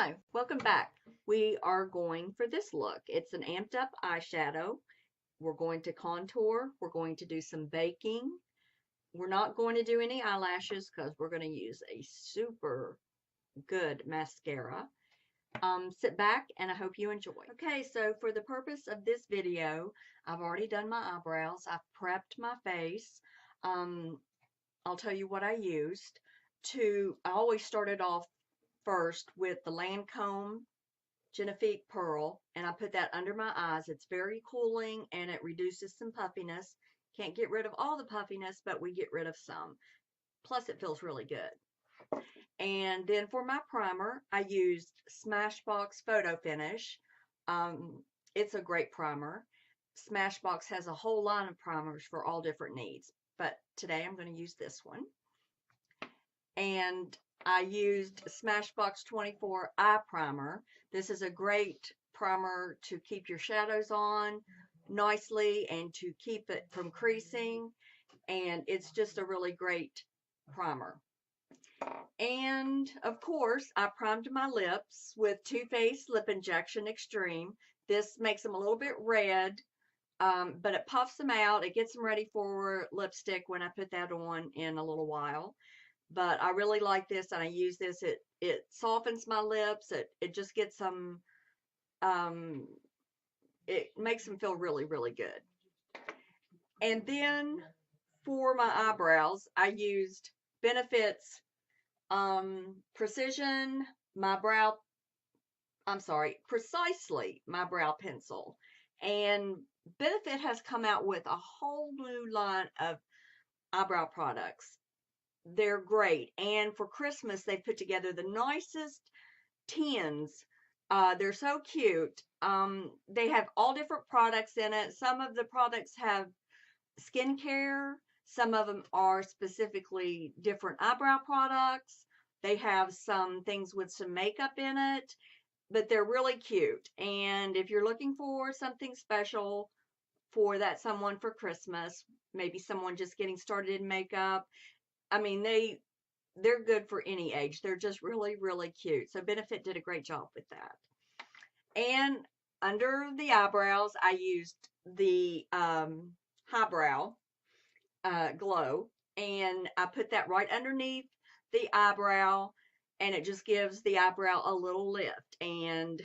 Hi, welcome back. We are going for this look. It's an amped up eyeshadow. We're going to contour. We're going to do some baking. We're not going to do any eyelashes because we're going to use a super good mascara. Sit back and I hope you enjoy. Okay, so for the purpose of this video, I've already done my eyebrows. I've prepped my face. I'll tell you what I used. I always started off first with the Lancome Genifique Pearl, and I put that under my eyes. It's very cooling and it reduces some puffiness. Can't get rid of all the puffiness, but we get rid of some. Plus, it feels really good. And then for my primer, I used Smashbox Photo Finish. It's a great primer. Smashbox has a whole line of primers for all different needs, but today I'm going to use this one. And I used Smashbox 24 Eye Primer. This is a great primer to keep your shadows on nicely and to keep it from creasing. And it's just a really great primer. And of course, I primed my lips with Too Faced Lip Injection Extreme. This makes them a little bit red, but it puffs them out. It gets them ready for lipstick when I put that on in a little while. But I really like this, and I use this. It softens my lips. It just gets them, it makes them feel really, really good. And then for my eyebrows, I used Benefit's Precisely My Brow Pencil. And Benefit has come out with a whole new line of eyebrow products. They're great. And for Christmas, they put together the nicest tins. They're so cute. They have all different products in it. Some of the products have skincare. Some of them are specifically different eyebrow products. They have some things with some makeup in it, but they're really cute. And if you're looking for something special for that someone for Christmas, maybe someone just getting started in makeup, I mean, they're good for any age. They're just really, really cute. So Benefit did a great job with that. And under the eyebrows, I used the Highbrow Glow, and I put that right underneath the eyebrow, and it just gives the eyebrow a little lift. And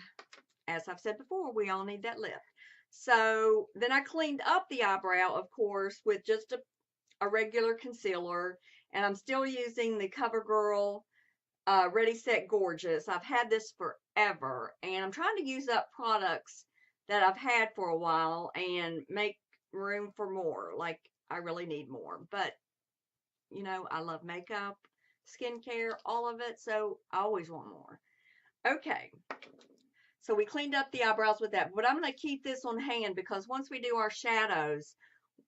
as I've said before, we all need that lift. So then I cleaned up the eyebrow, of course, with just a regular concealer, and I'm still using the CoverGirl Ready Set Gorgeous. I've had this forever, and I'm trying to use up products that I've had for a while and make room for more. Like, I really need more, but you know, I love makeup, skincare, all of it, so I always want more. Okay, so we cleaned up the eyebrows with that, but I'm going to keep this on hand because once we do our shadows,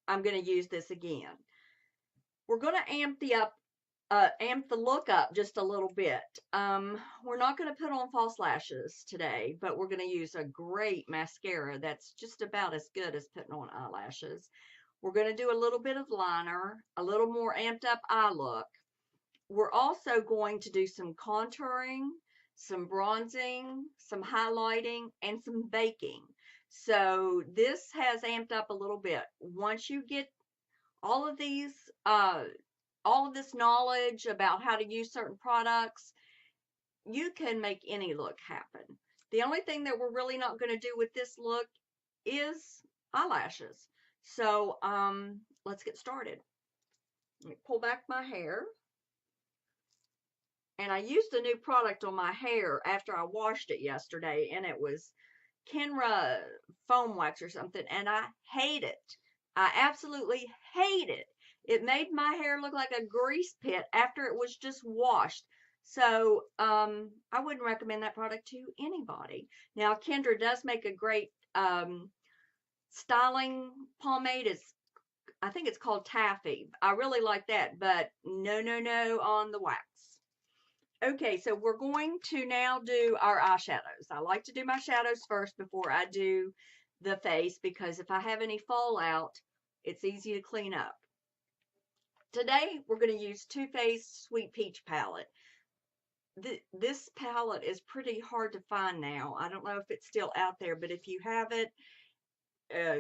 I'm going to use this again. We're going to amp the look up just a little bit. We're not going to put on false lashes today, but we're going to use a great mascara that's just about as good as putting on eyelashes. We're going to do a little bit of liner, a little more amped up eye look. We're also going to do some contouring, some bronzing, some highlighting, and some baking. So this has amped up a little bit. Once you get all of these, all of this knowledge about how to use certain products, you can make any look happen. The only thing that we're really not going to do with this look is eyelashes. So let's get started. Let me pull back my hair. And I used a new product on my hair after I washed it yesterday, and it was Kenra foam wax or something, and I hate it. I absolutely hate it. It made my hair look like a grease pit after it was just washed. So I wouldn't recommend that product to anybody. Now, Kendra does make a great styling pomade. I think it's called Taffy. I really like that, but no, no, no on the wax. Okay, so we're going to now do our eyeshadows. I like to do my shadows first before I do the face because if I have any fallout, it's easy to clean up. Today, we're going to use Too Faced Sweet Peach Palette. this palette is pretty hard to find now. I don't know if it's still out there, but if you have it,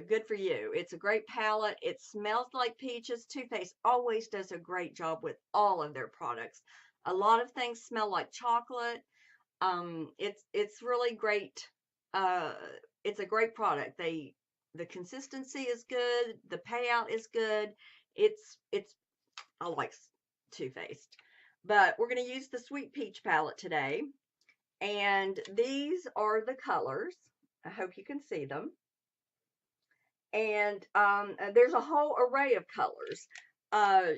good for you. It's a great palette. It smells like peaches. Too Faced always does a great job with all of their products. A lot of things smell like chocolate. It's really great. Uh, it's a great product. The consistency is good. The payout is good. It's I like Too Faced, but we're going to use the Sweet Peach palette today, and these are the colors. I hope you can see them. And there's a whole array of colors.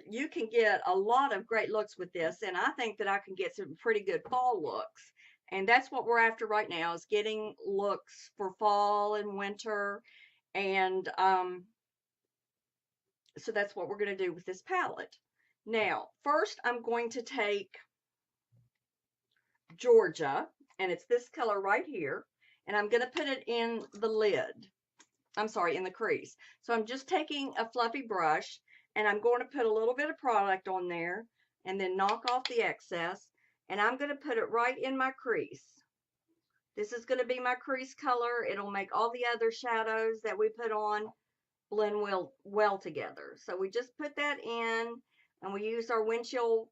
You can get a lot of great looks with this, and I think that I can get some pretty good fall looks. And that's what we're after right now, is getting looks for fall and winter. And so that's what we're going to do with this palette. Now, first I'm going to take Georgia, and it's this color right here, and I'm going to put it in the lid. I'm sorry, in the crease. So I'm just taking a fluffy brush, and I'm going to put a little bit of product on there and then knock off the excess, and I'm going to put it right in my crease. This is going to be my crease color. It'll make all the other shadows that we put on blend well together. So we just put that in, and we use our windshield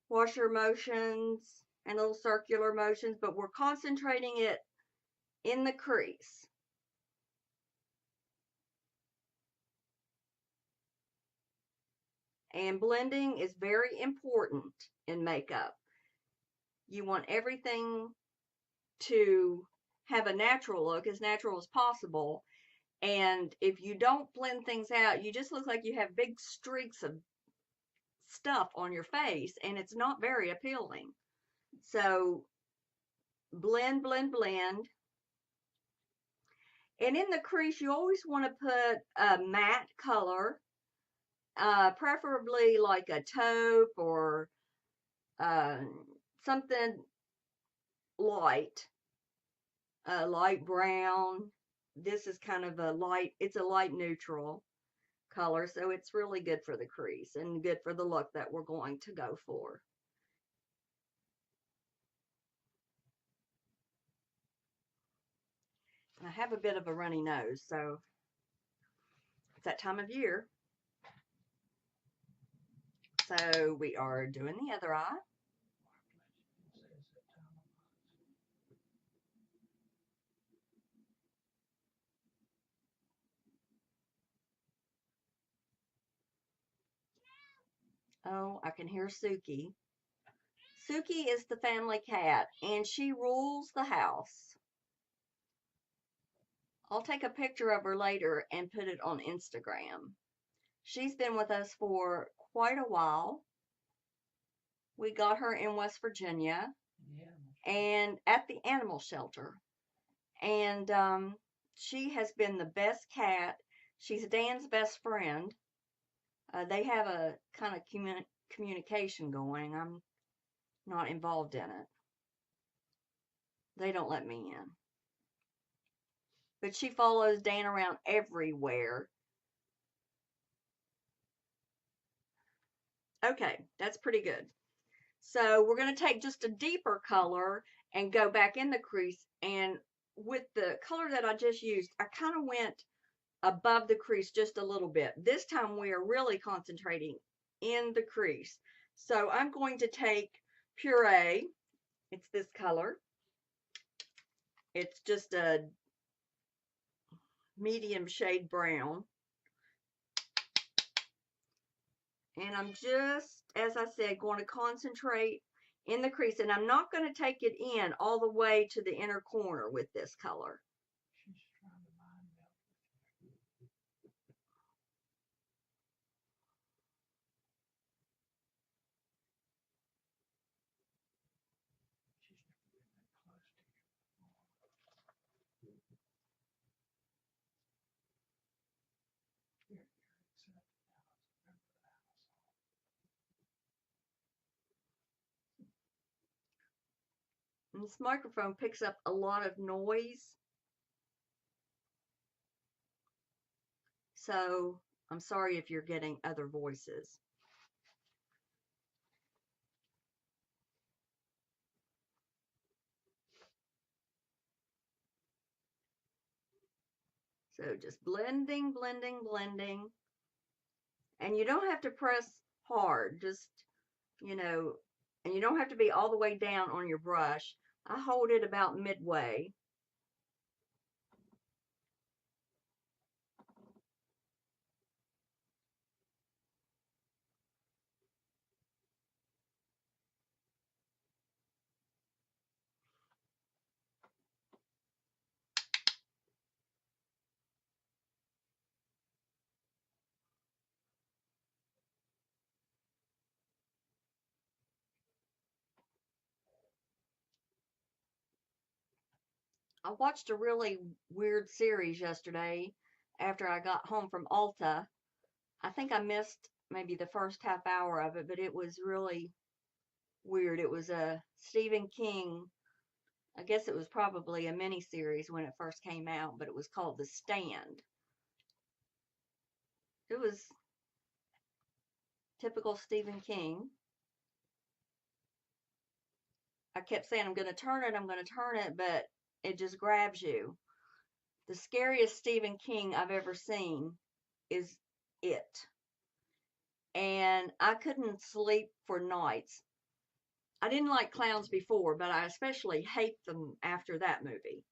washer motions and little circular motions, but we're concentrating it in the crease. And blending is very important in makeup. You want everything to have a natural look, as natural as possible. And if you don't blend things out, you just look like you have big streaks of stuff on your face, and it's not very appealing. So blend, blend, blend. And in the crease, you always want to put a matte color, preferably like a taupe or something light, light brown. This is kind of a light, it's a light neutral color, so it's really good for the crease and good for the look that we're going to go for. I have a bit of a runny nose, so it's that time of year. So we are doing the other eye. Oh, I can hear Suki. Suki is the family cat, and she rules the house. I'll take a picture of her later and put it on Instagram. She's been with us for quite a while. We got her in West Virginia and at the animal shelter. And she has been the best cat. She's Dan's best friend. They have a kind of communication going. I'm not involved in it. They don't let me in. But she follows Dan around everywhere. Okay, that's pretty good. So we're going to take just a deeper color and go back in the crease. And with the color that I just used, I kind of went above the crease just a little bit. This time we are really concentrating in the crease. So I'm going to take Puree. It's this color. It's just a medium shade brown. And I'm just, as I said, going to concentrate in the crease. And I'm not going to take it in all the way to the inner corner with this color. And this microphone picks up a lot of noise. So I'm sorry if you're getting other voices. So just blending, blending, blending. And you don't have to press hard, just, you know, and you don't have to be all the way down on your brush. I hold it about midway. I watched a really weird series yesterday after I got home from Ulta. I think I missed maybe the first half hour of it, but it was really weird. It was a Stephen King, I guess it was probably a mini series when it first came out, but it was called The Stand. It was typical Stephen King. I kept saying, I'm going to turn it, I'm going to turn it, but it just grabs you. The scariest Stephen King I've ever seen is It. And I couldn't sleep for nights. I didn't like clowns before, but I especially hate them after that movie.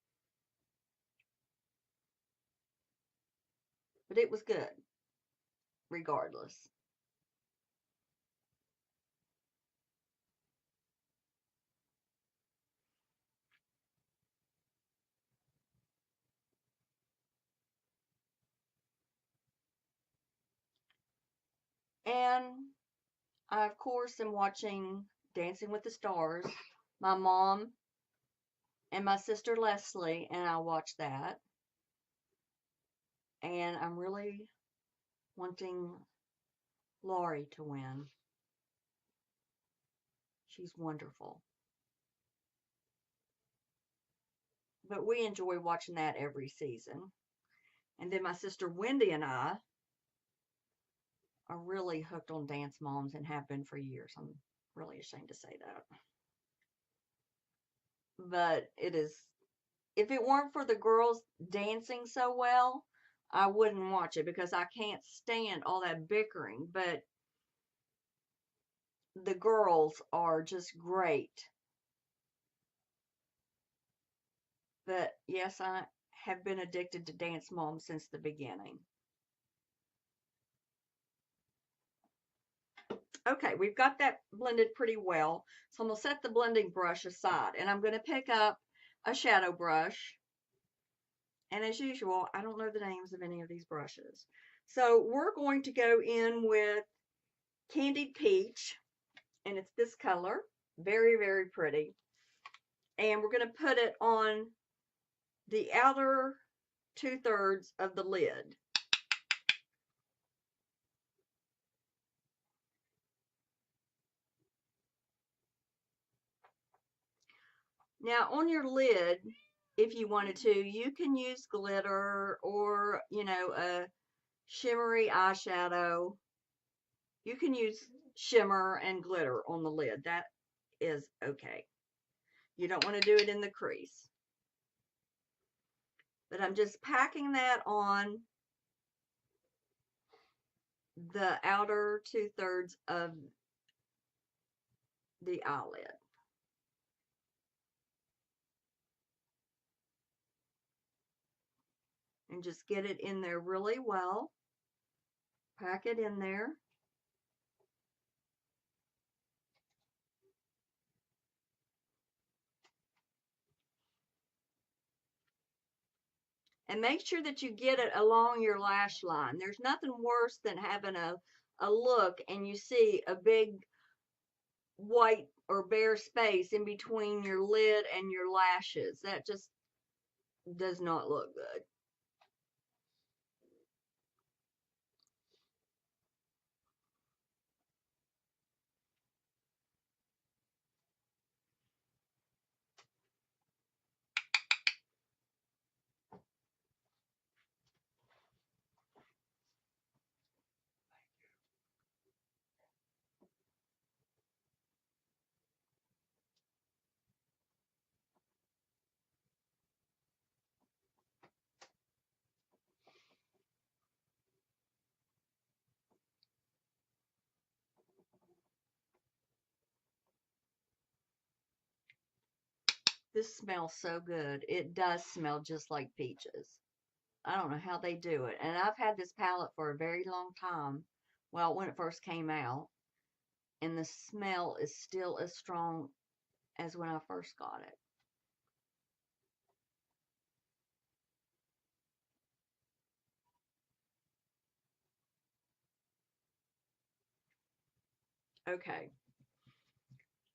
But it was good, regardless. And I, of course, am watching Dancing with the Stars. My mom and my sister Leslie and I watch that. And I'm really wanting Laurie to win. She's wonderful. But we enjoy watching that every season. And then my sister Wendy and I are really hooked on Dance Moms and have been for years. I'm really ashamed to say that. But it is, if it weren't for the girls dancing so well, I wouldn't watch it because I can't stand all that bickering. But the girls are just great. But yes, I have been addicted to Dance Mom since the beginning. Okay, we've got that blended pretty well. So I'm going to set the blending brush aside and I'm going to pick up a shadow brush. And as usual, I don't know the names of any of these brushes. So we're going to go in with Candied Peach, and it's this color. Very, very pretty. And we're going to put it on the outer 2/3 of the lid. Now on your lid, if you wanted to, you can use glitter or, you know, a shimmery eyeshadow. You can use shimmer and glitter on the lid. That is okay. You don't want to do it in the crease. But I'm just packing that on the outer 2/3 of the eyelid. And just get it in there really well. Pack it in there. And make sure that you get it along your lash line. There's nothing worse than having a look and you see a big white or bare space in between your lid and your lashes. That just does not look good. This smells so good. It does smell just like peaches. I don't know how they do it. And I've had this palette for a very long time. Well, when it first came out. And the smell is still as strong as when I first got it. Okay.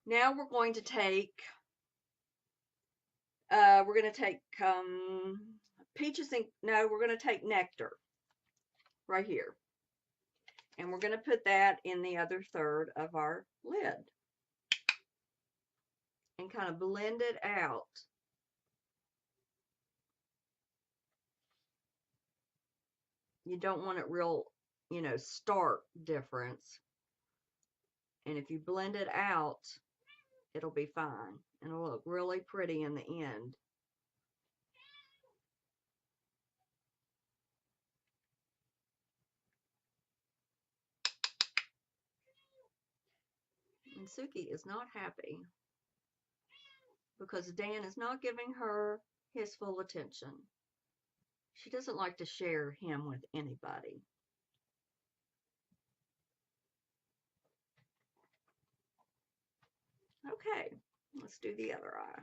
Now we're going to take peaches and, no, we're going to take nectar right here. And we're going to put that in the other third of our lid. And kind of blend it out. You don't want it real, stark difference. And if you blend it out, it'll be fine. And it'll look really pretty in the end. And Suki is not happy because Dan is not giving her his full attention. She doesn't like to share him with anybody. Okay, let's do the other eye.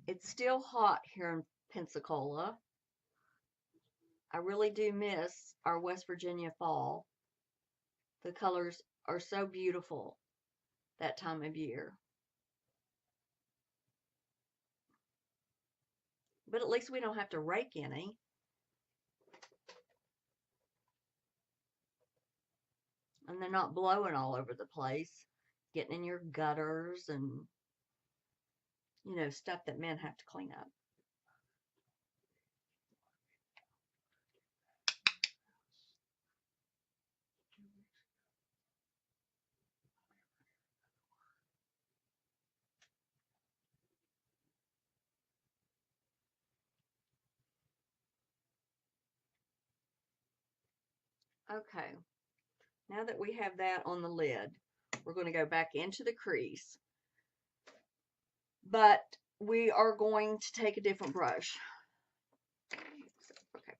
It's still hot here in Pensacola. I really do miss our West Virginia fall. The colors are so beautiful that time of year. But at least we don't have to rake any. And they're not blowing all over the place, getting in your gutters and, stuff that men have to clean up. Okay, now that we have that on the lid, we're going to go back into the crease. But we are going to take a different brush. Okay,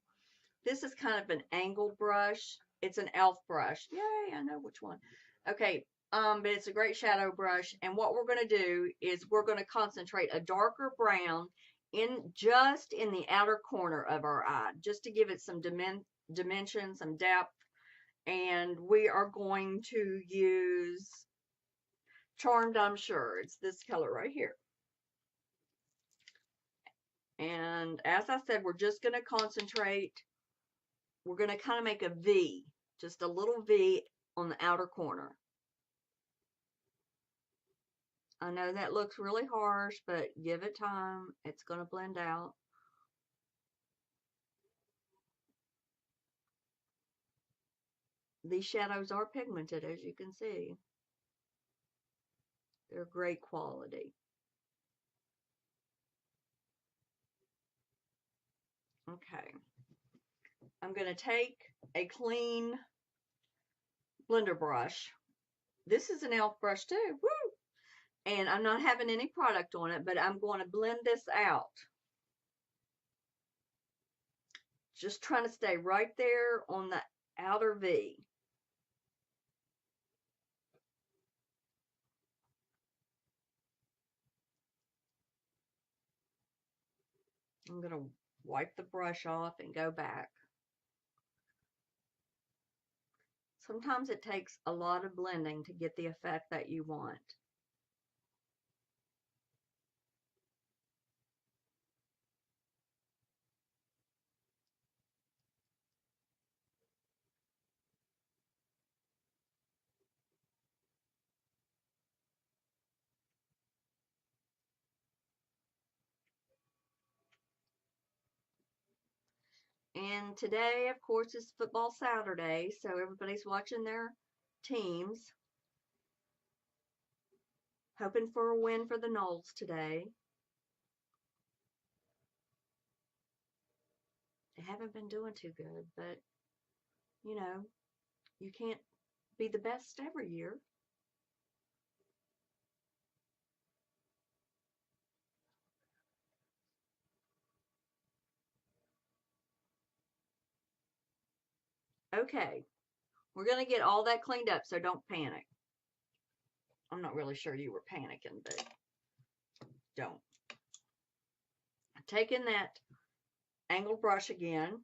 this is kind of an angled brush. It's an e.l.f. brush. Yay, I know which one. Okay, but it's a great shadow brush. And what we're going to do is we're going to concentrate a darker brown just in the outer corner of our eye, just to give it some dimension, some depth. And we are going to use Charmed, I'm sure. It's this color right here. And as I said, we're just going to concentrate. We're going to kind of make a V, just a little V on the outer corner. I know that looks really harsh, but give it time. It's going to blend out. These shadows are pigmented, as you can see. They're great quality. Okay. I'm going to take a clean blender brush. This is an e.l.f. brush too. Woo! And I'm not having any product on it, but I'm going to blend this out. Just trying to stay right there on the outer V. I'm going to wipe the brush off and go back. Sometimes it takes a lot of blending to get the effect that you want. And today, of course, is football Saturday, so everybody's watching their teams. Hoping for a win for the Noles today. They haven't been doing too good, but, you can't be the best every year. Okay, we're going to get all that cleaned up, so don't panic. I'm not really sure you were panicking, but don't. Taking that angled brush again.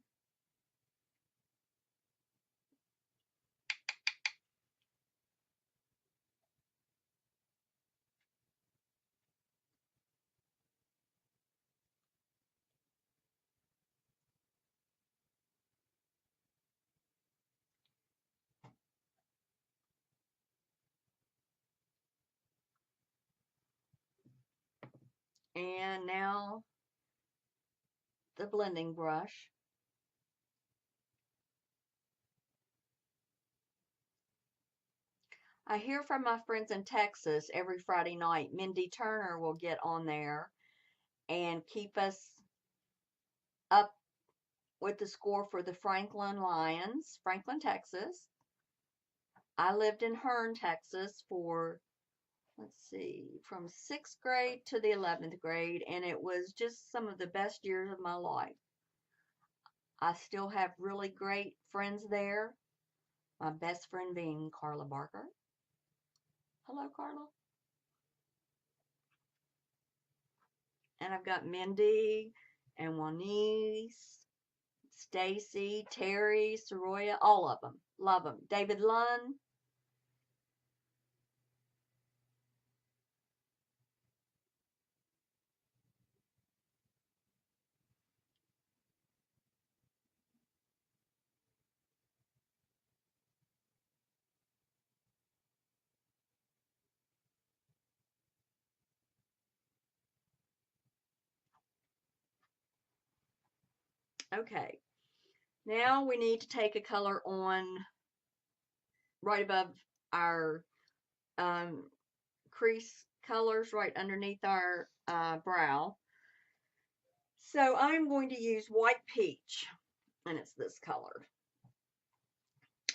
And now the blending brush. I hear from my friends in Texas every Friday night. Mindy Turner will get on there and keep us up with the score for the Franklin Lions, Franklin, Texas. I lived in Hearne, Texas for, let's see, from 6th grade to the 11th grade, and it was just some of the best years of my life. I still have really great friends there. My best friend being Carla Barker. Hello, Carla. And I've got Mindy and Juanice, Stacy, Terry, Soroya, all of them. Love them. David Lunn. Okay. Now we need to take a color on right above our crease colors, right underneath our brow. So I'm going to use white peach, and it's this color.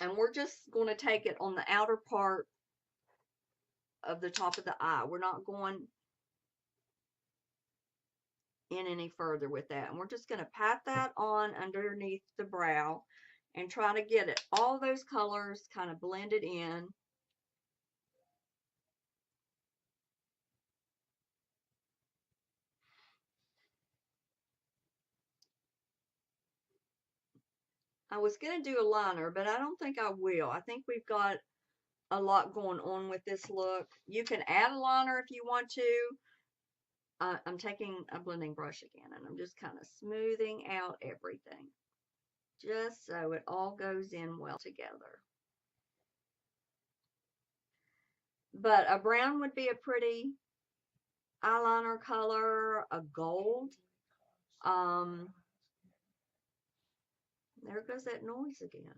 And we're just going to take it on the outer part of the top of the eye. We're not going in any further with that. And we're just going to pat that on underneath the brow and try to get it, all those colors kind of blended in. I was going to do a liner, but I don't think I will. I think we've got a lot going on with this look. You can add a liner if you want to. I'm taking a blending brush again, and I'm just kind of smoothing out everything, just so it all goes in well together. But a brown would be a pretty eyeliner color, a gold. Um, there goes that noise again.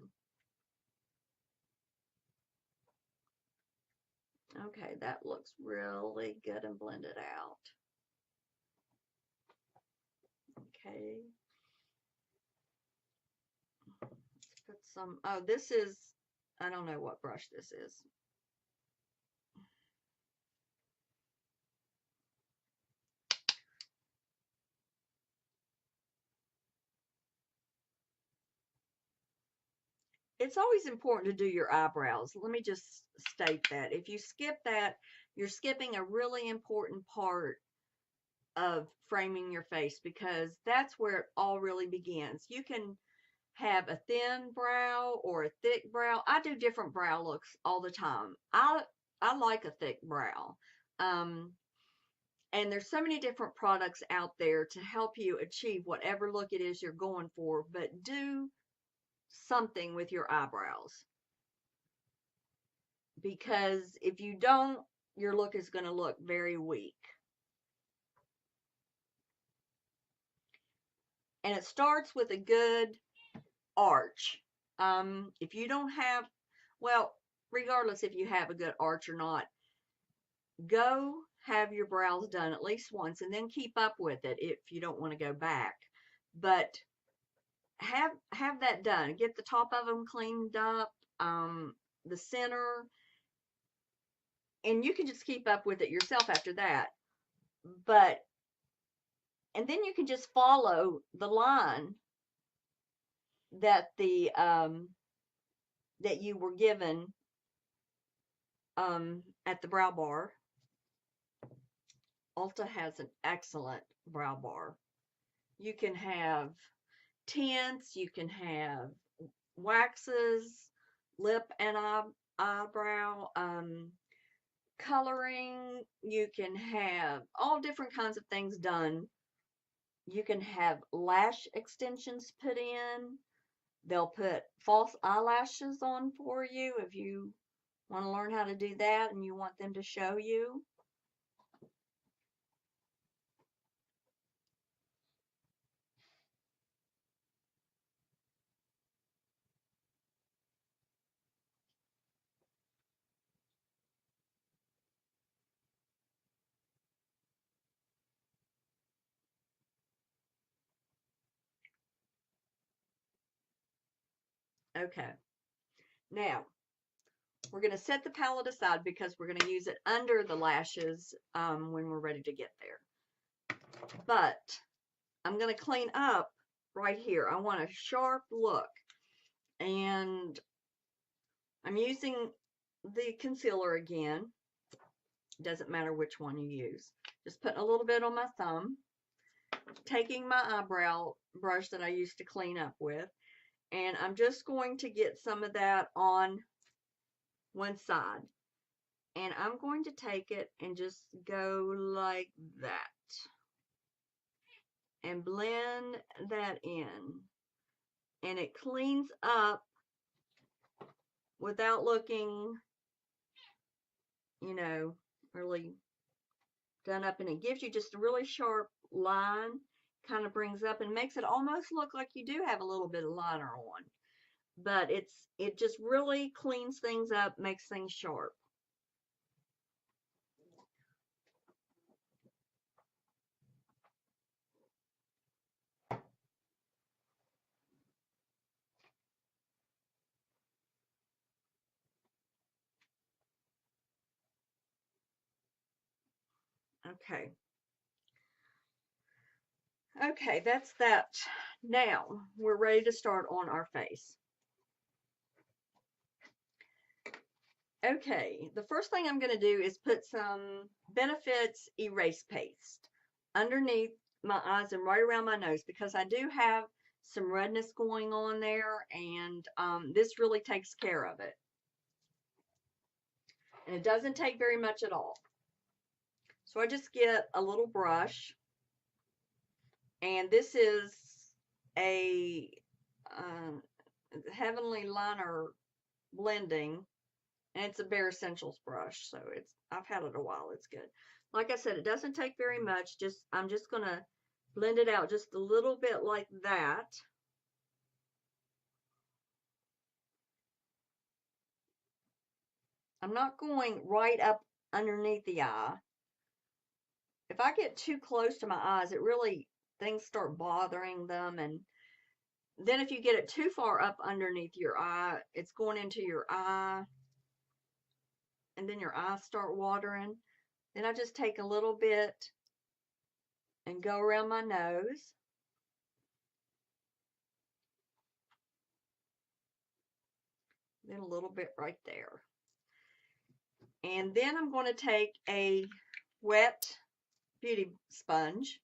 Okay, that looks really good and blended out. Okay. Let's put some, oh, this is, I don't know what brush this is. It's always important to do your eyebrows. Let me just state that. If you skip that, you're skipping a really important part of framing your face, because that's where it all really begins. You can have a thin brow or a thick brow. I do different brow looks all the time. I like a thick brow. Um, and there's so many different products out there to help you achieve whatever look it is you're going for, but do something with your eyebrows, because if you don't, your look is going to look very weak. And it starts with a good arch. If you don't have, well, regardless if you have a good arch or not, go have your brows done at least once and then keep up with it if you don't want to go back. But have that done. Get the top of them cleaned up. the center, and you can just keep up with it yourself after that. But, and then you can just follow the line that that you were given at the brow bar. Ulta has an excellent brow bar. You can have tints, you can have waxes, lip and eyebrow coloring. You can have all different kinds of things done. You can have lash extensions put in. They'll put false eyelashes on for you if you want to learn how to do that and you want them to show you. Okay. Now, we're going to set the palette aside because we're going to use it under the lashes when we're ready to get there. But I'm going to clean up right here. I want a sharp look. And I'm using the concealer again. Doesn't matter which one you use. Just putting a little bit on my thumb. Taking my eyebrow brush that I used to clean up with. And I'm just going to get some of that on one side. And I'm going to take it and just go like that. And blend that in. And it cleans up without looking, you know, really done up. And it gives you just a really sharp line. Kind of brings up and makes it almost look like you do have a little bit of liner on. But it just really cleans things up, makes things sharp. Okay. Okay, that's that. Now, we're ready to start on our face. Okay, the first thing I'm going to do is put some Benefits Erase Paste underneath my eyes and right around my nose because I do have some redness going on there, and this really takes care of it. And it doesn't take very much at all. So I just get a little brush, and this is a Heavenly Liner blending, and it's a Bare Essentials brush, so I've had it a while. It's good. Like I said, it doesn't take very much. I'm just gonna blend it out just a little bit like that. I'm not going right up underneath the eye. If I get too close to my eyes, things start bothering them, and then if you get it too far up underneath your eye, it's going into your eye, and then your eyes start watering. Then I just take a little bit and go around my nose. Then a little bit right there. And then I'm going to take a wet beauty sponge,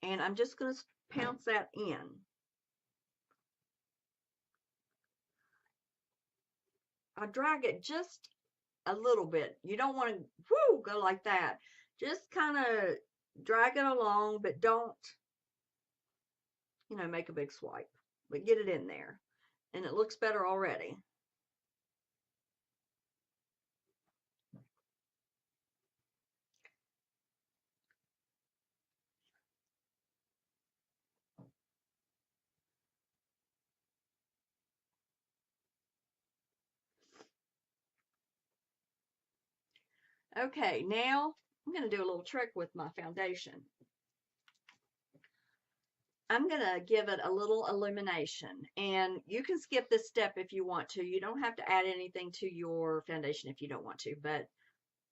and I'm just going to pounce that in. I drag it just a little bit. You don't want to go like that. Just kind of drag it along, but don't, make a big swipe. But get it in there. And it looks better already. Okay, now I'm going to do a little trick with my foundation. I'm going to give it a little illumination, and you can skip this step if you want to. You don't have to add anything to your foundation if you don't want to, but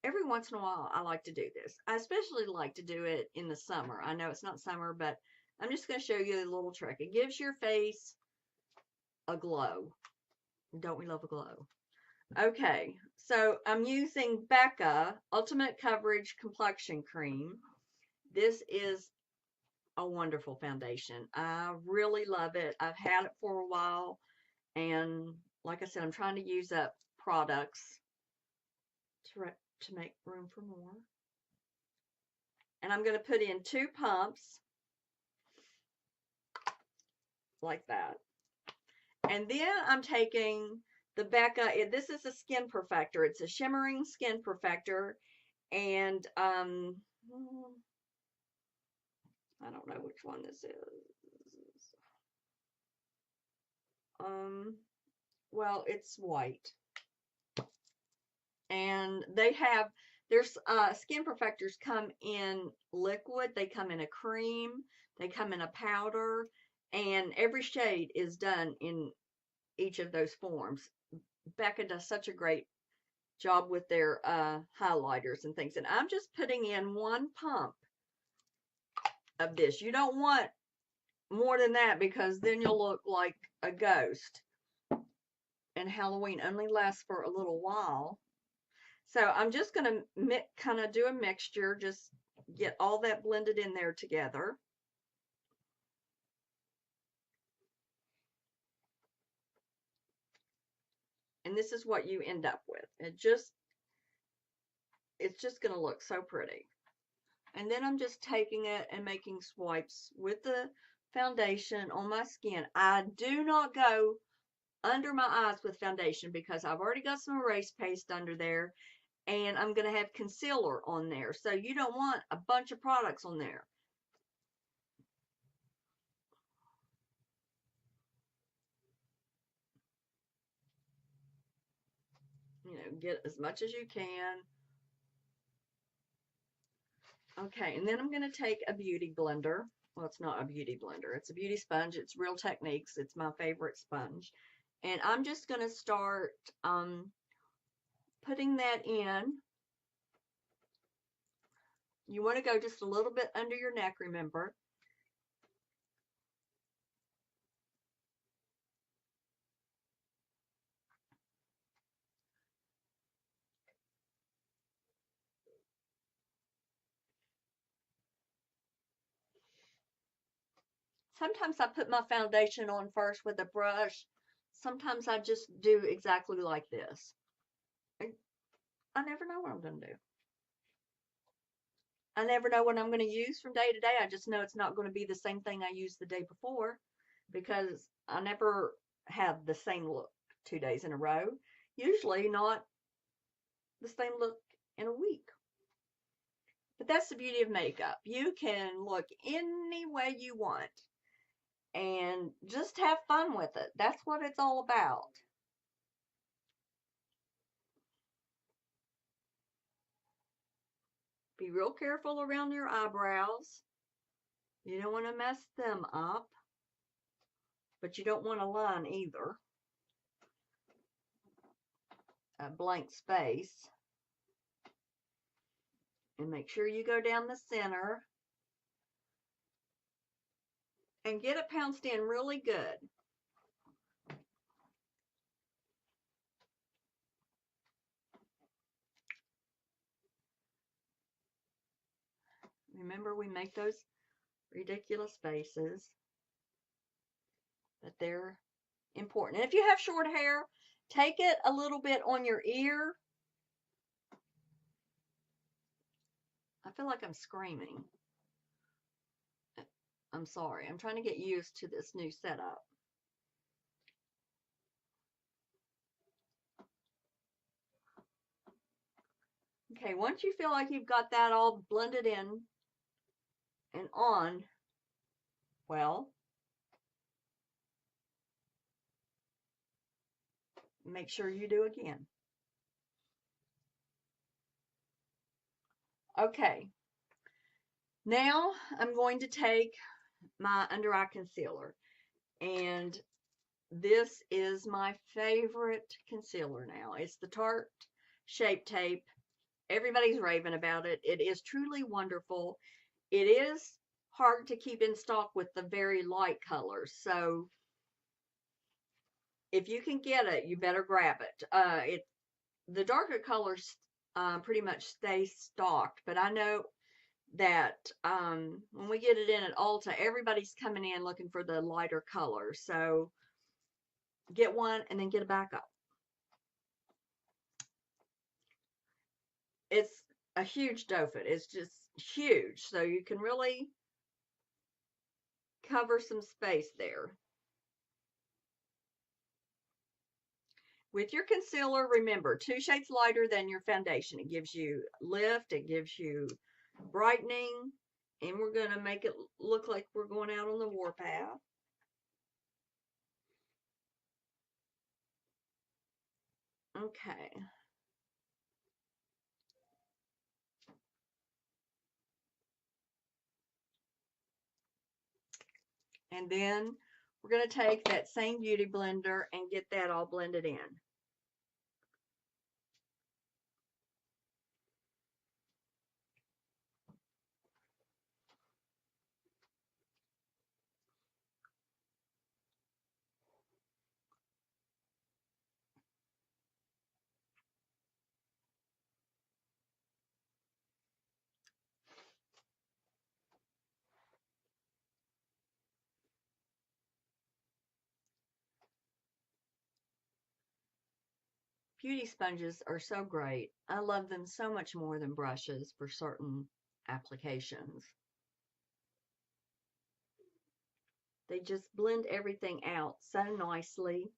every once in a while I like to do this. I especially like to do it in the summer. I know it's not summer, but I'm just going to show you a little trick. It gives your face a glow. Don't we love a glow? Okay, so I'm using Becca Ultimate Coverage Complexion Cream. This is a wonderful foundation. I really love it. I've had it for a while, and like I said, I'm trying to use up products to make room for more. And I'm going to put in 2 pumps like that. And then I'm taking the Becca, this is a skin perfector. It's a shimmering skin perfector, and I don't know which one this is. Well, it's white. And they have, their skin perfectors come in liquid, they come in a cream, they come in a powder, and every shade is done in each of those forms. Becca does such a great job with their highlighters and things. And I'm just putting in 1 pump of this. You don't want more than that, because then you'll look like a ghost. And Halloween only lasts for a little while. So I'm just going to kind of do a mixture, just get all that blended in there together. And this is what you end up with. It's just going to look so pretty. And then I'm just taking it and making swipes with the foundation on my skin. I do not go under my eyes with foundation because I've already got some erase paste under there, and I'm going to have concealer on there. So you don't want a bunch of products on there. You know, get as much as you can. Okay, and then I'm going to take a beauty blender. Well, it's not a beauty blender. It's a beauty sponge. It's Real Techniques. It's my favorite sponge. And I'm just going to start putting that in. You want to go just a little bit under your neck, remember. Sometimes I put my foundation on first with a brush. Sometimes I just do exactly like this. I never know what I'm going to do. I never know what I'm going to use from day to day. I just know it's not going to be the same thing I used the day before, because I never have the same look 2 days in a row. Usually not the same look in a week. But that's the beauty of makeup. You can look any way you want and just have fun with it. That's what it's all about. Be real careful around your eyebrows. You don't want to mess them up, but you don't want a line either. A blank space. And make sure you go down the center and get it pounced in really good. Remember, we make those ridiculous faces, but they're important. And if you have short hair, take it a little bit on your ear. I feel like I'm screaming. I'm sorry. I'm trying to get used to this new setup. Okay, once you feel like you've got that all blended in and on, well, make sure you do again. Okay, now I'm going to take my under eye concealer. And this is my favorite concealer now. It's the Tarte Shape Tape. Everybody's raving about it. It is truly wonderful. It is hard to keep in stock with the very light colors. So if you can get it, you better grab it. The darker colors pretty much stay stocked, but I know that when we get it in at Ulta, everybody's coming in looking for the lighter color. So get one and then get a backup. It's a huge doe foot. It's just huge. So you can really cover some space there. With your concealer, remember, 2 shades lighter than your foundation. It gives you lift, it gives you brightening, and we're going to make it look like we're going out on the warpath. Okay. And then we're going to take that same beauty blender and get that all blended in. Beauty sponges are so great. I love them so much more than brushes for certain applications. They just blend everything out so nicely.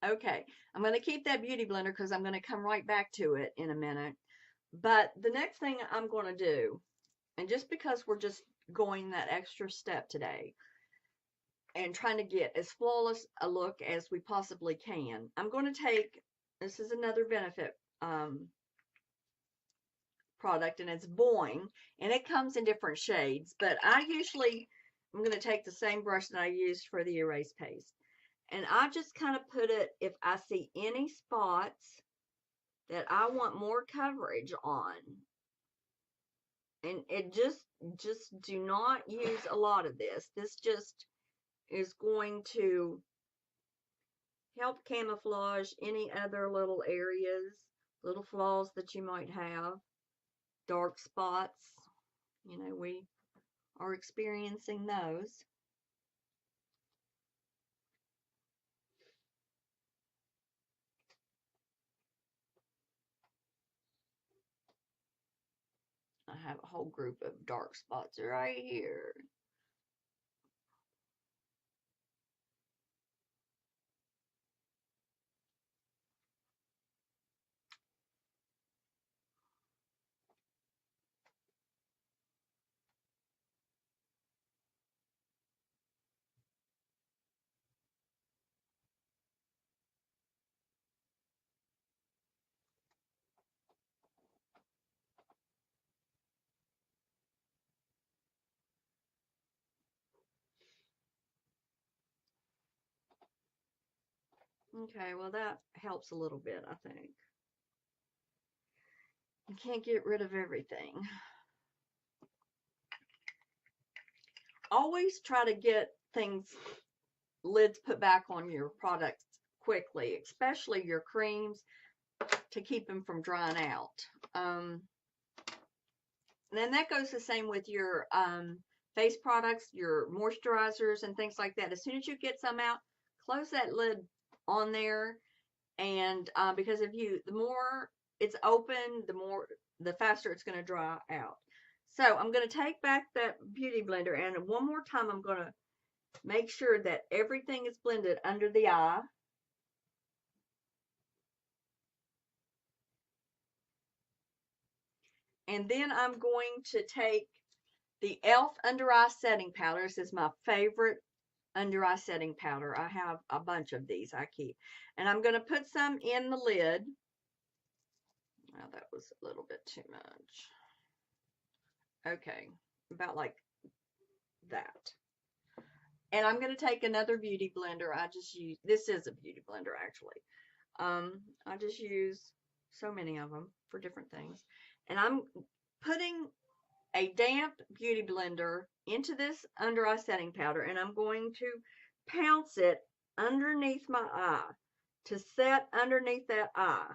Okay, I'm going to keep that beauty blender because I'm going to come right back to it in a minute. But the next thing I'm going to do, and just because we're just going that extra step today and trying to get as flawless a look as we possibly can, I'm going to take, this is another Benefit product, and it's Boing, and it comes in different shades, but I'm going to take the same brush that I used for the erase paste. And I just kind of put it, if I see any spots that I want more coverage on, and it just do not use a lot of this. This just is going to help camouflage any other little areas, little flaws that you might have, dark spots. You know, we are experiencing those. I have a whole group of dark spots right here. Okay, well that helps a little bit, I think. You can't get rid of everything. Always try to get lids put back on your products quickly, especially your creams, to keep them from drying out. And then that goes the same with your face products, your moisturizers and things like that. As soon as you get some out, close that lid on there, and because the more it's open, the faster it's going to dry out. So I'm going to take back that beauty blender, and one more time I'm going to make sure that everything is blended under the eye. And then I'm going to take the e.l.f. Under Eye Setting Powder. This is my favorite under eye setting powder. I have a bunch of these I keep. And I'm going to put some in the lid. Now that was a little bit too much. Okay, about like that. And I'm going to take another beauty blender. I just use, this is a beauty blender actually. I just use so many of them for different things. And I'm putting a damp beauty blender into this under eye setting powder, and I'm going to pounce it underneath my eye to set underneath that eye.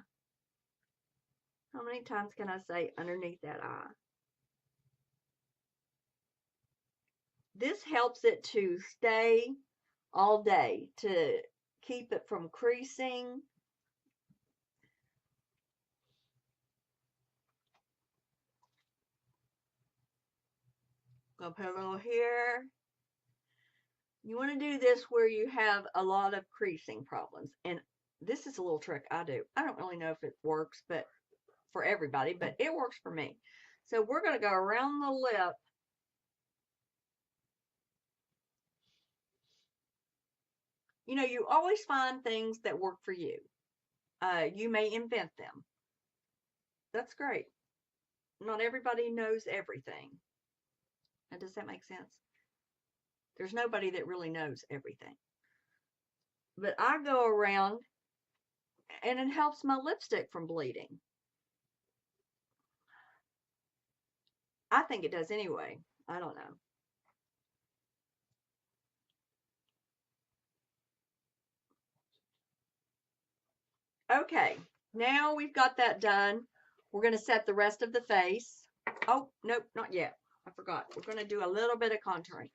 How many times can I say underneath that eye? This helps it to stay all day, to keep it from creasing. Gonna put a little here. You want to do this where you have a lot of creasing problems. And this is a little trick I do. I don't really know if it works, but for everybody, but it works for me. So we're going to go around the lip. You know, you always find things that work for you. You may invent them. That's great. Not everybody knows everything. Now, does that make sense? There's nobody that really knows everything. But I go around and it helps my lipstick from bleeding. I think it does anyway. I don't know. Okay, now we've got that done. We're going to set the rest of the face. Oh, nope, not yet. I forgot. We're going to do a little bit of contouring.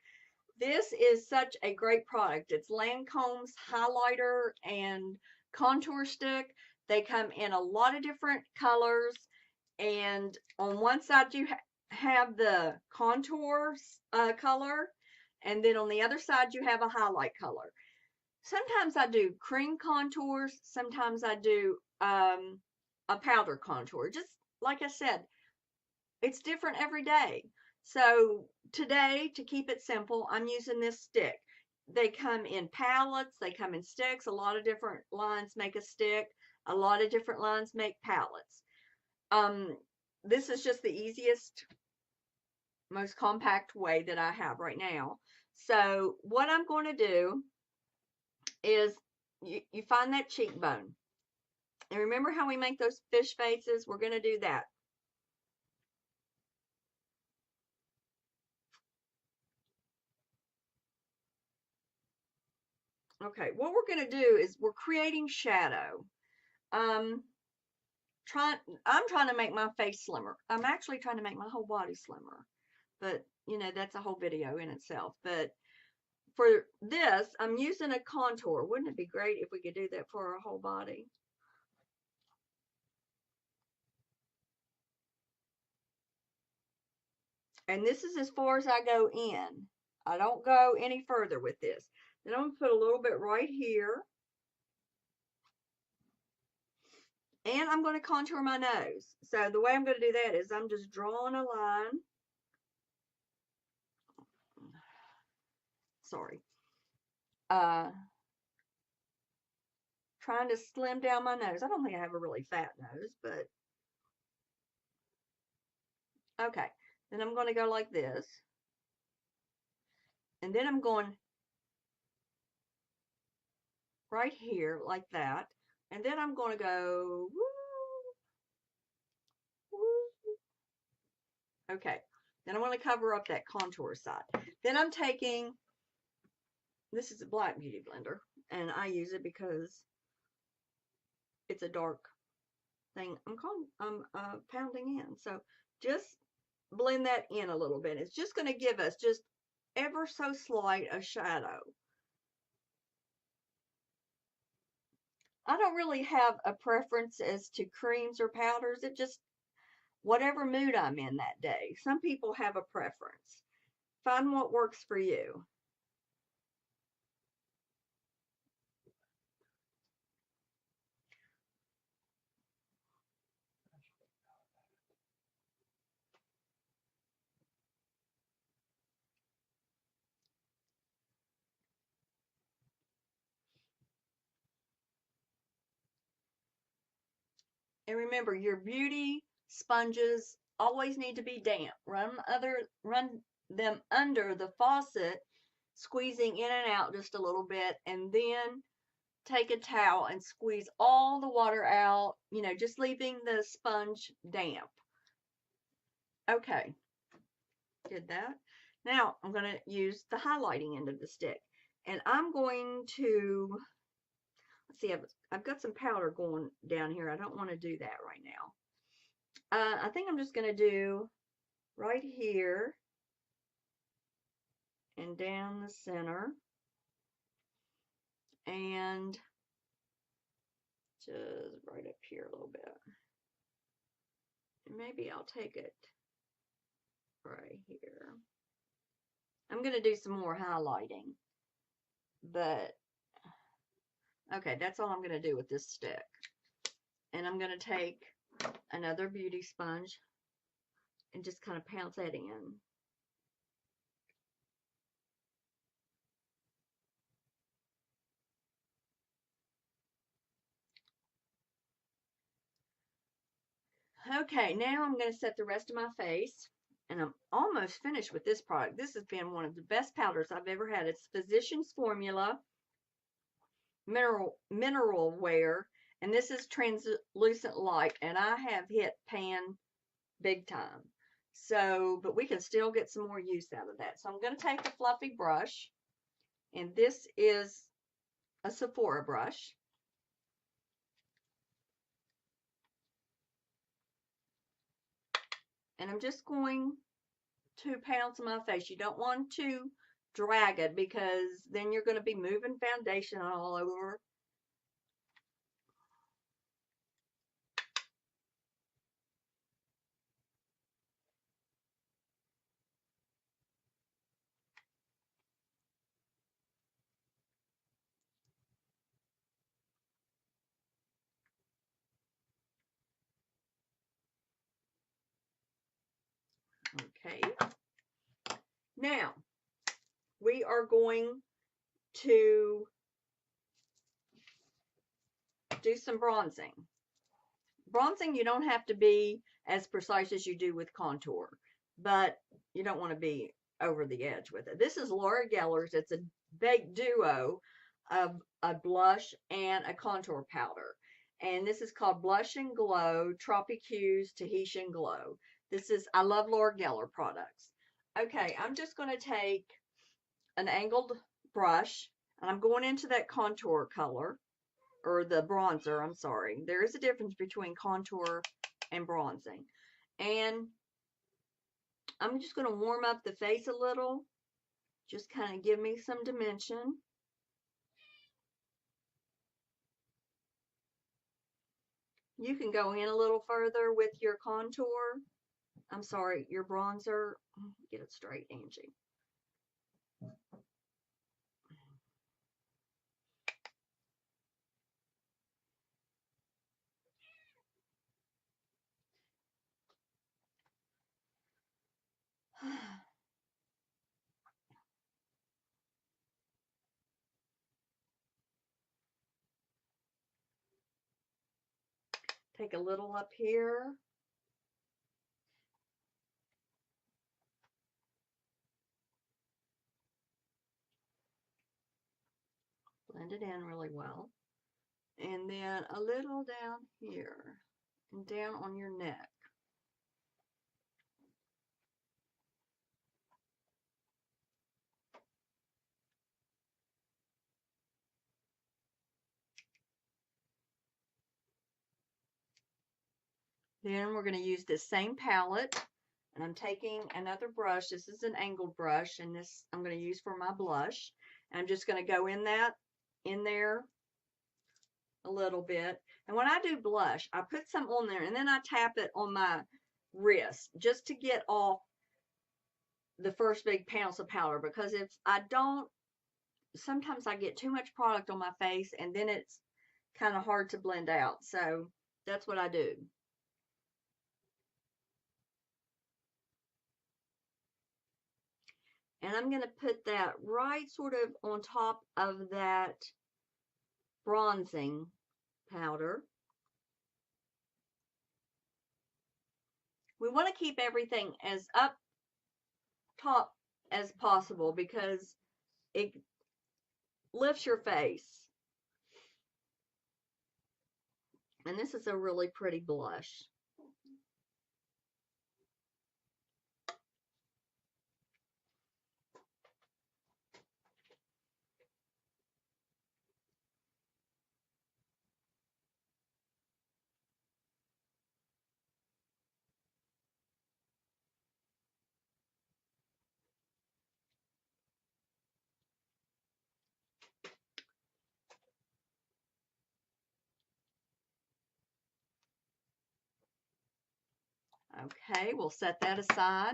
This is such a great product. It's Lancome's highlighter and contour stick. They come in a lot of different colors. And on one side you have the contour color. And then on the other side you have a highlight color. Sometimes I do cream contours. Sometimes I do a powder contour. Just like I said, it's different every day. So today, to keep it simple, I'm using this stick. They come in palettes. They come in sticks. A lot of different lines make a stick. A lot of different lines make palettes. This is just the easiest, most compact way that I have right now. So what I'm going to do is you find that cheekbone. And remember how we make those fish faces? We're going to do that. Okay, what we're going to do is we're creating shadow. I'm trying to make my face slimmer. I'm actually trying to make my whole body slimmer. But, you know, that's a whole video in itself. But for this, I'm using a contour. Wouldn't it be great if we could do that for our whole body? And this is as far as I go in. I don't go any further with this. Then I'm going to put a little bit right here. And I'm going to contour my nose. So the way I'm going to do that is I'm just drawing a line. Sorry. Trying to slim down my nose. I don't think I have a really fat nose, but okay. Then I'm going to go like this. And then I'm going right here like that. And then I'm going to go woo, woo. Okay. Then I want to cover up that contour side. Then I'm taking, this is a black beauty blender, and I use it because it's a dark thing. I'm pounding in. So just blend that in a little bit. It's just going to give us just ever so slight a shadow. I don't really have a preference as to creams or powders. It just, whatever mood I'm in that day. Some people have a preference. Find what works for you. And remember, your beauty sponges always need to be damp. Run them under the faucet, squeezing in and out just a little bit, and then take a towel and squeeze all the water out, just leaving the sponge damp. Okay, did that. Now I'm going to use the highlighting end of the stick. And I'm going to, let's see, I've got some powder going down here. I don't want to do that right now. I think I'm just going to do right here and down the center. And just right up here a little bit. And maybe I'll take it right here. I'm going to do some more highlighting, but okay, that's all I'm going to do with this stick. And I'm going to take another beauty sponge and just kind of pounce that in. Okay, now I'm going to set the rest of my face. And I'm almost finished with this product. This has been one of the best powders I've ever had. It's Physicians Formula Mineral Wear. And this is translucent light. And I have hit pan big time. So, but we can still get some more use out of that. So I'm going to take a fluffy brush. And this is a Sephora brush. And I'm just going to pounce my face. You don't want to drag it because then you're going to be moving foundation all over. Okay. Now, we are going to do some bronzing. Bronzing, you don't have to be as precise as you do with contour, but you don't want to be over the edge with it. This is Laura Geller's. It's a baked duo of a blush and a contour powder. And this is called Blush and Glow Tropicue's Tahitian Glow. I love Laura Geller products. Okay, I'm just going to take an angled brush, and I'm going into that contour color, or the bronzer, I'm sorry. There is a difference between contour and bronzing. And I'm just going to warm up the face a little, just kind of give me some dimension. You can go in a little further with your contour. I'm sorry, your bronzer. Get it straight, Angie. Take a little up here. Blend it in really well. And then a little down here and down on your neck. Then we're going to use this same palette, and I'm taking another brush. This is an angled brush, and this I'm going to use for my blush. And I'm just going to go in there a little bit. And when I do blush, I put some on there, and then I tap it on my wrist just to get off the first big pounce of powder, because if I don't, sometimes I get too much product on my face, and then it's kind of hard to blend out. So that's what I do. And I'm going to put that right sort of on top of that bronzing powder. We want to keep everything as up top as possible because it lifts your face. And this is a really pretty blush. Okay, we'll set that aside.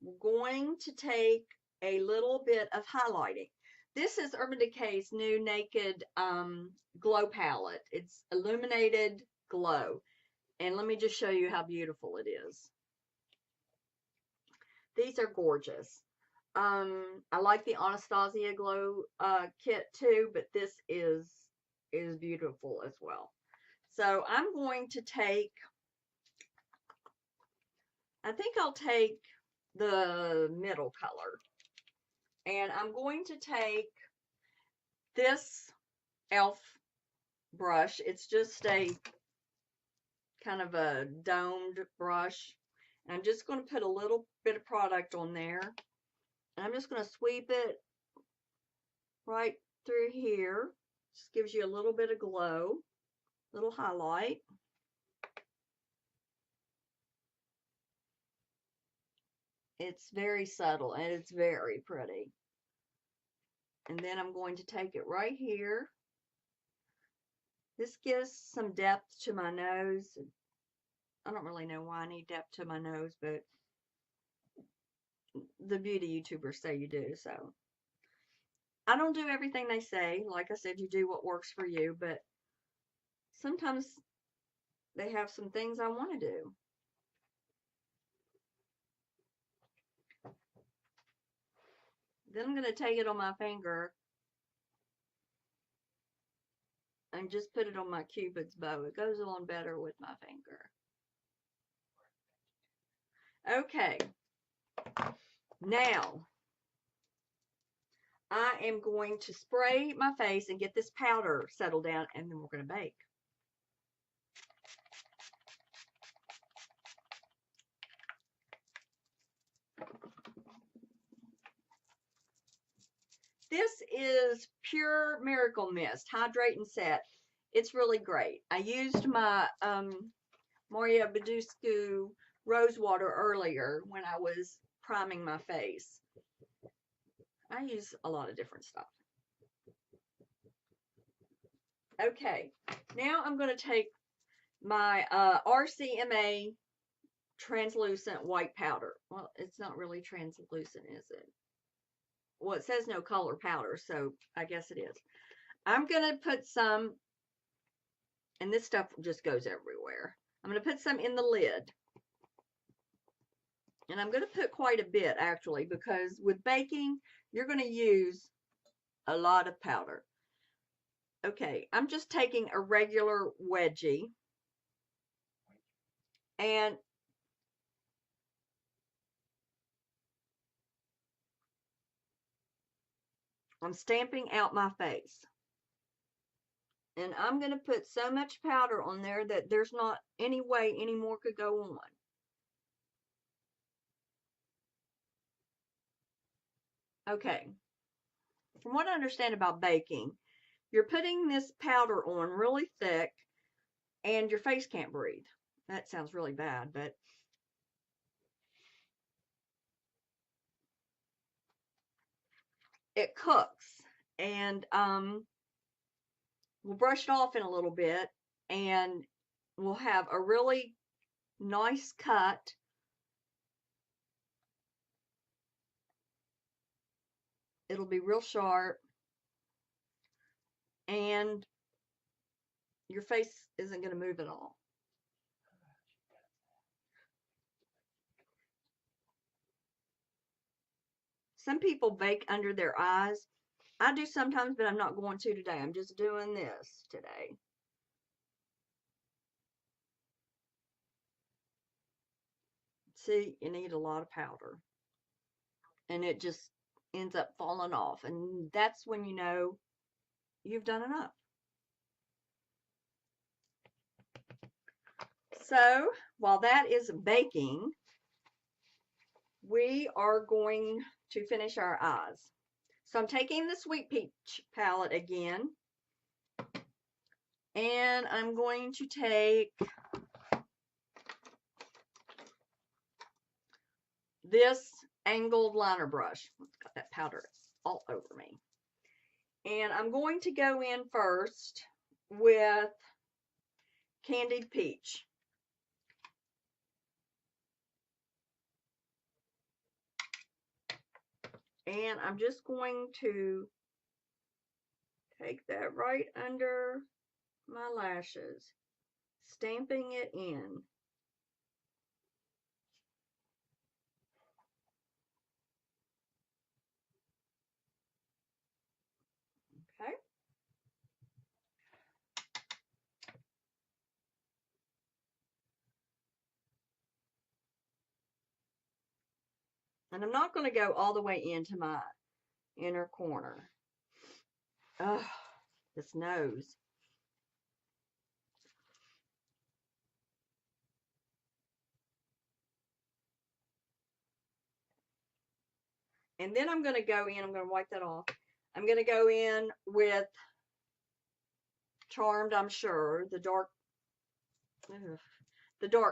We're going to take a little bit of highlighting. This is Urban Decay's new Naked Glow Palette. It's Illuminated Glow. And let me just show you how beautiful it is. These are gorgeous. I like the Anastasia Glow kit too, but this is beautiful as well. So I'm going to take, I think I'll take the middle color. And I'm going to take this e.l.f. brush. It's just a kind of a domed brush. And I'm just going to put a little bit of product on there. And I'm just going to sweep it right through here. Just gives you a little bit of glow, little highlight. It's very subtle and it's very pretty. And then I'm going to take it right here. This gives some depth to my nose. I don't really know why I need depth to my nose, but the beauty YouTubers say you do, so. I don't do everything they say. Like I said, you do what works for you, but sometimes they have some things I want to do. Then I'm going to take it on my finger and just put it on my Cupid's bow. It goes on better with my finger. Okay. Now, I am going to spray my face and get this powder settled down, and then we're going to bake. This is Pure Miracle Mist, Hydrate and Set. It's really great. I used my Mario Badescu rose water earlier when I was priming my face. I use a lot of different stuff. Okay, now I'm going to take my RCMA translucent white powder. Well, it's not really translucent, is it? Well, it says no color powder, so I guess it is. I'm going to put some, and this stuff just goes everywhere. I'm going to put some in the lid. And I'm going to put quite a bit, actually, because with baking, you're going to use a lot of powder. Okay, I'm just taking a regular wedgie. And I'm stamping out my face. And I'm going to put so much powder on there that there's not any way any more could go on. Okay. From what I understand about baking, you're putting this powder on really thick and your face can't breathe. That sounds really bad, but it cooks. And we'll brush it off in a little bit and we'll have a really nice cut. It'll be real sharp and your face isn't going to move at all. Some people bake under their eyes. I do sometimes, but I'm not going to today. I'm just doing this today. See, you need a lot of powder. And it just ends up falling off. And that's when you know you've done enough. So while that is baking, we are going to finish our eyes. So I'm taking the Sweet Peach palette again, and I'm going to take this angled liner brush. Got that powder all over me. And I'm going to go in first with Candied Peach. And I'm just going to take that right under my lashes, stamping it in. Okay. And I'm not going to go all the way into my inner corner. Ugh, this nose. And then I'm going to go in, I'm going to wipe that off. I'm going to go in with Charmed, I'm sure, the dark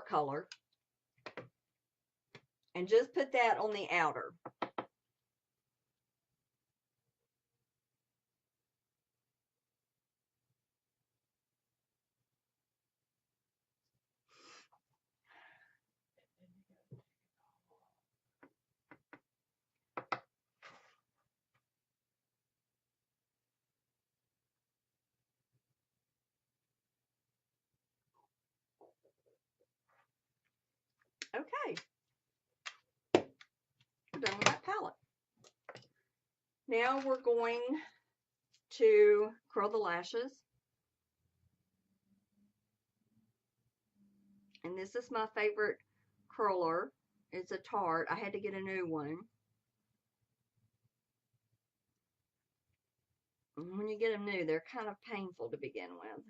color. And just put that on the outer. Okay. We're done with that palette. Now we're going to curl the lashes. And this is my favorite curler. It's a Tarte. I had to get a new one. And when you get them new, they're kind of painful to begin with.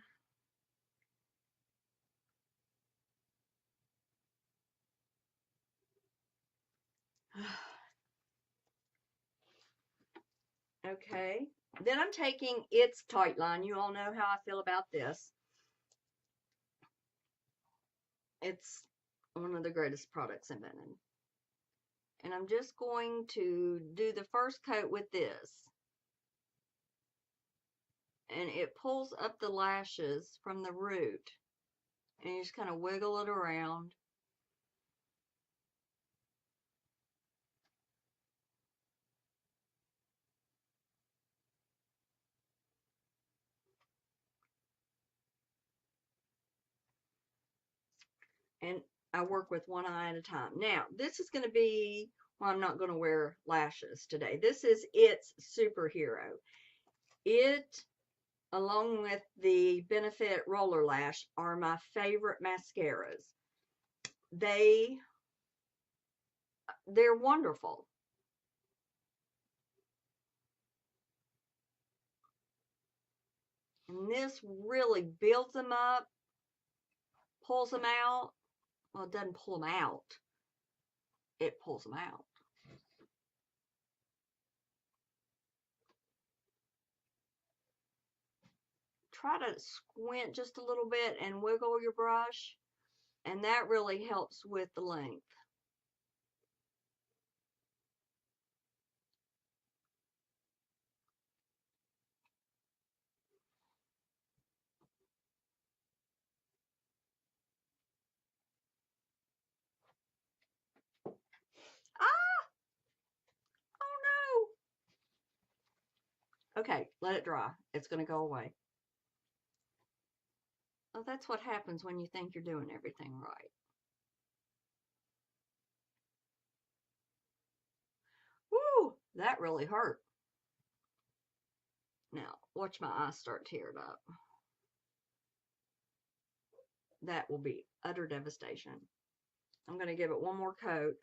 Okay. Then I'm taking It's Tightline. You all know how I feel about this. It's one of the greatest products invented. And I'm just going to do the first coat with this. And it pulls up the lashes from the root. And you just kind of wiggle it around. And I work with one eye at a time. Now, this is going to be, well, I'm not going to wear lashes today. This is It's Superhero. It, along with the Benefit Roller Lash, are my favorite mascaras. They're wonderful. And this really builds them up, pulls them out. Well, it doesn't pull them out. It pulls them out. Try to squint just a little bit and wiggle your brush, and that really helps with the length. Ah! Oh no! Okay, let it dry. It's going to go away. Well, that's what happens when you think you're doing everything right. Woo! That really hurt. Now, watch my eyes start tearing up. That will be utter devastation. I'm going to give it one more coat.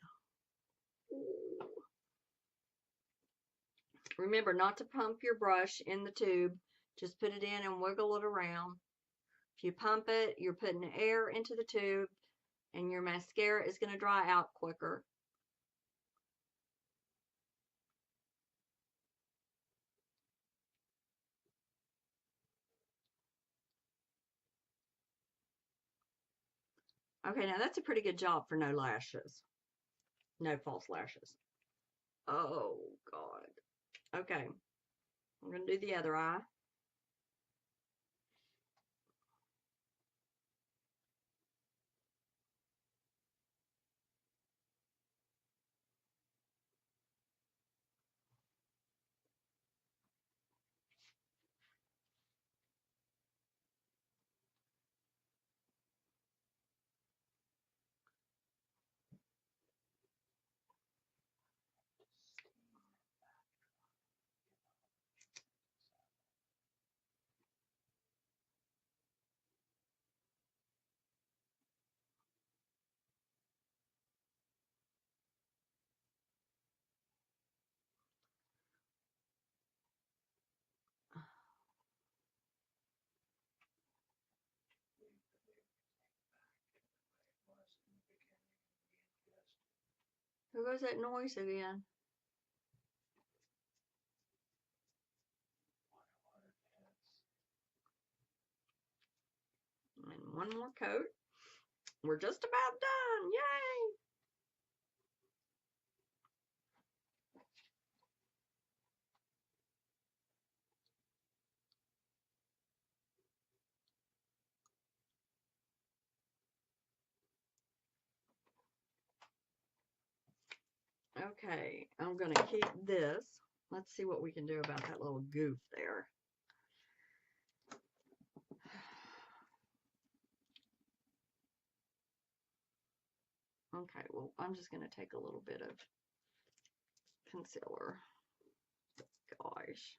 Remember not to pump your brush in the tube. Just put it in and wiggle it around. If you pump it, you're putting air into the tube and your mascara is going to dry out quicker. Okay, now that's a pretty good job for no lashes. No false lashes. Oh, God. Okay. I'm going to do the other eye. Who goes that noise again? And one more coat. We're just about done. Yay! Okay, I'm going to keep this. Let's see what we can do about that little goof there. Okay, well, I'm just going to take a little bit of concealer. Gosh.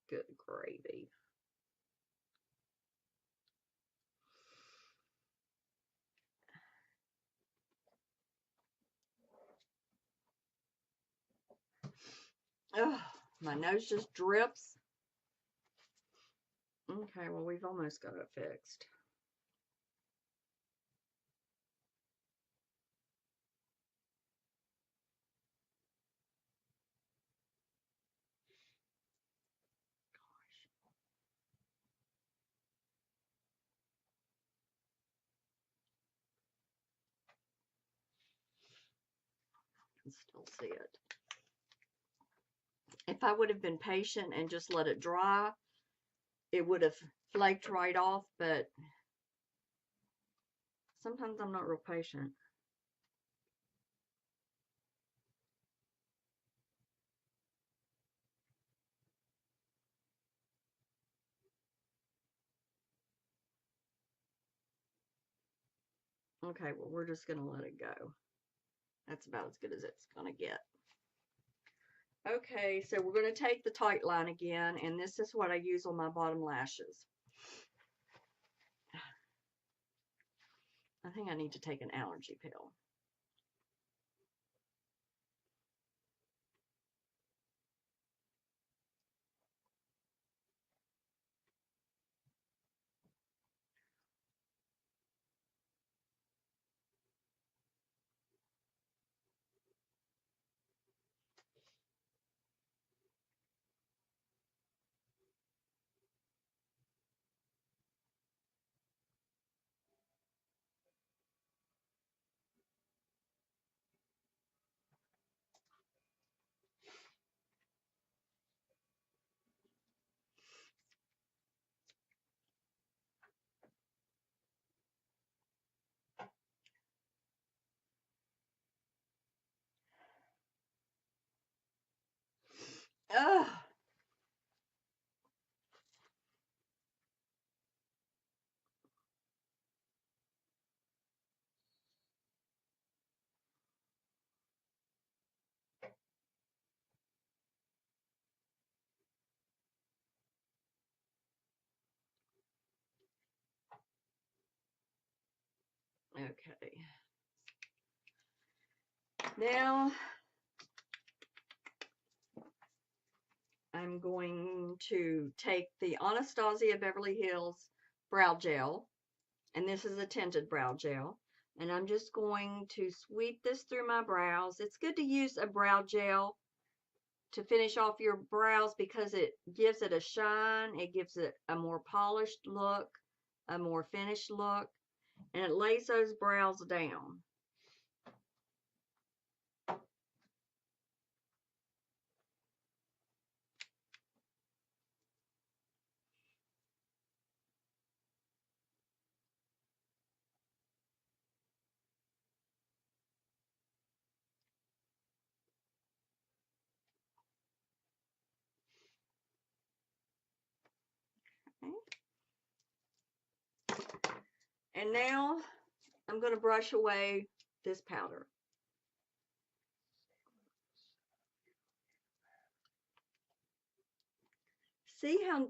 Good gravy. Ugh, my nose just drips. Okay, well, we've almost got it fixed. I can still see it. If I would have been patient and just let it dry, it would have flaked right off, but sometimes I'm not real patient. Okay, well, we're just going to let it go. That's about as good as it's going to get. Okay, so we're going to take the tight line again, and this is what I use on my bottom lashes. I think I need to take an allergy pill. Ugh. Okay. Now, I'm going to take the Anastasia Beverly Hills Brow Gel, and this is a tinted brow gel, and I'm just going to sweep this through my brows. It's good to use a brow gel to finish off your brows because it gives it a shine, it gives it a more polished look, a more finished look, and it lays those brows down. Okay. And now I'm going to brush away this powder. See how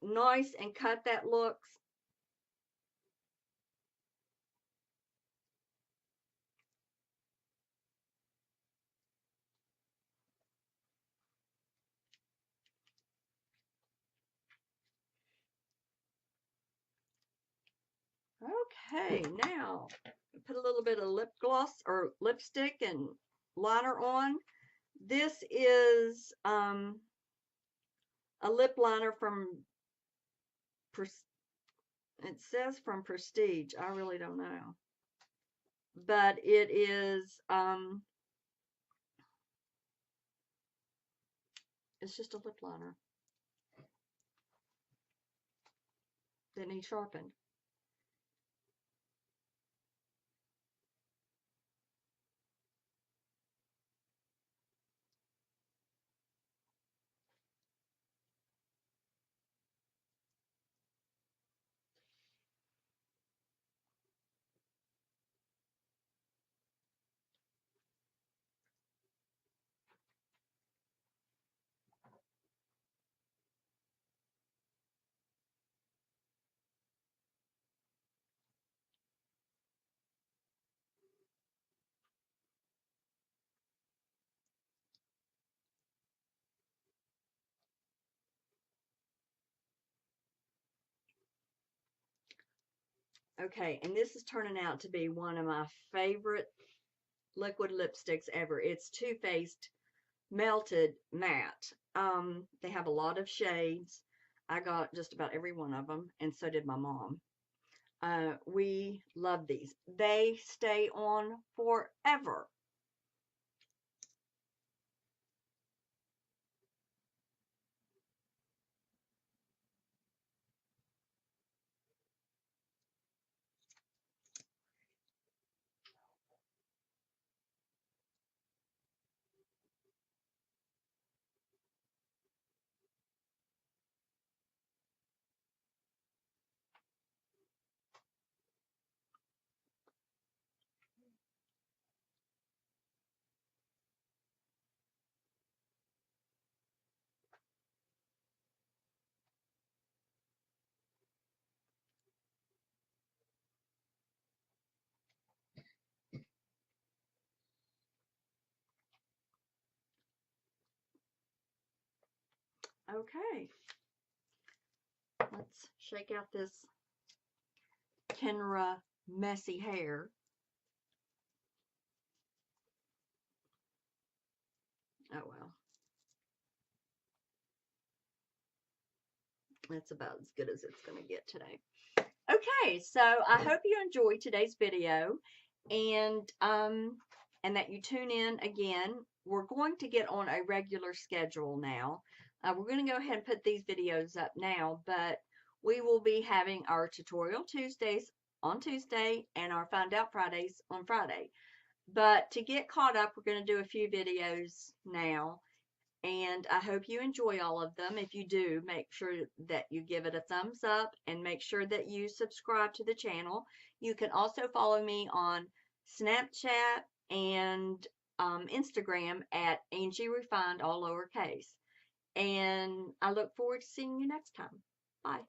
nice and cut that looks? Okay, now put a little bit of lip gloss or lipstick and liner on. This is a lip liner from, it says from Prestige. I really don't know. But it is, it's just a lip liner that needs sharpened. Okay, and this is turning out to be one of my favorite liquid lipsticks ever. It's Too Faced Melted Matte. They have a lot of shades. I got just about every one of them, and so did my mom. We love these. They stay on forever. Okay, let's shake out this Kenra messy hair. Oh well. That's about as good as it's going to get today. Okay, so I hope you enjoyed today's video and that you tune in again. We're going to get on a regular schedule now. We're going to go ahead and put these videos up now, but we will be having our tutorial Tuesdays on Tuesday and our Find Out Fridays on Friday. But to get caught up, we're going to do a few videos now. And I hope you enjoy all of them. If you do, make sure that you give it a thumbs up and make sure that you subscribe to the channel. You can also follow me on Snapchat and Instagram at Angie Refined, all lowercase. And I look forward to seeing you next time. Bye.